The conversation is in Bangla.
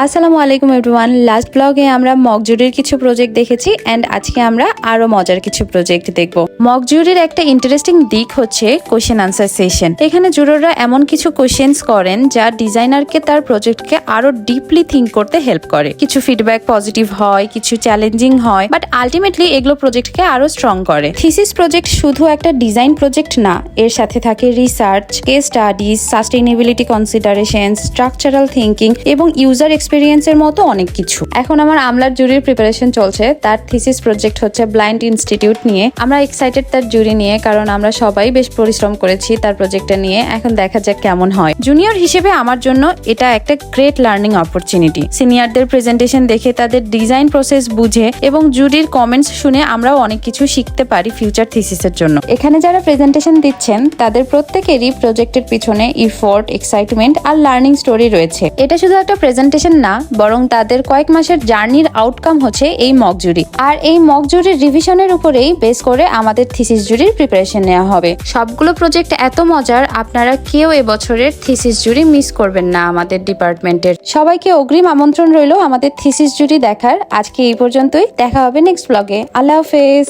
আসসালামু আলাইকুম এভরিওয়ান। লাস্ট ব্লগে আমরা মক জুরির কিছু প্রজেক্ট দেখেছি এন্ড আজকে আমরা আরো মজার কিছু প্রজেক্ট দেখব। মক জুরির একটা ইন্টারেস্টিং দিক হচ্ছে কোশ্চেন আনসার সেশন। এখানে জুরোররা এমন কিছু কোশ্চেন্স করেন যা ডিজাইনারকে তার প্রজেক্টকে আরো ডিপলি থিঙ্ক করতে হেল্প করে। কিছু ফিডব্যাক পজিটিভ হয়, কিছু চ্যালেঞ্জিং হয়, বাট আলটিমেটলি এগুলো প্রজেক্টকে আরো স্ট্রং করে। থিসিস প্রজেক্ট শুধু একটা ডিজাইন প্রজেক্ট না, এর সাথে থাকে research, case studies, sustainability consideration, structural thinking এবং ইউজার এক্সপেরিয়েন্সের মতো অনেক কিছু। এখন আমার আমলার জুরির প্রিপারেশন চলছে। তার থিসিস প্রজেক্ট হচ্ছে ব্লাইন্ড ইনস্টিটিউট নিয়ে। আমরা এক্সাইটেড তার জুরি নিয়ে, কারণ আমরা সবাই বেশ পরিশ্রম করেছি তার প্রজেক্টটা নিয়ে। এখন দেখা যাক কেমন হয়। জুনিয়র হিসেবে আমার জন্য এটা একটা গ্রেট লার্নিং অপরচুনিটি। সিনিয়রদের প্রেজেন্টেশন দেখে, তাদের ডিজাইন প্রসেস বুঝে এবং জুরির কমেন্টস শুনে আমরাও অনেক কিছু শিখতে পারি ফিউচার থিসিসের জন্য। এখানে যারা প্রেজেন্টেশন দিচ্ছেন তাদের প্রত্যেকেরই প্রজেক্টের পিছনে effort, excitement are learning story রয়েছে। এটা শুধু একটা প্রেজেন্টেশন না, বরং তাদের কয়েক মাসের জার্নির আউটকাম হচ্ছে এই মক জুরি। আর এই মক জুরির রিভিশনের উপরেই বেস করে আমাদের থিসিস জুরির প্রিপারেশন নেওয়া হবে। সবগুলো প্রজেক্ট এত মজার, আপনারা কেউ এবছরের থিসিস জুরি মিস করবেন না আমাদের ডিপার্টমেন্টের। সবাইকে অগ্রিম আমন্ত্রণ রইল আমাদের থিসিস জুরি দেখার। আজকে এই পর্যন্তই, দেখা হবে নেক্সট ব্লগে। আল্লাহ হাফেজ।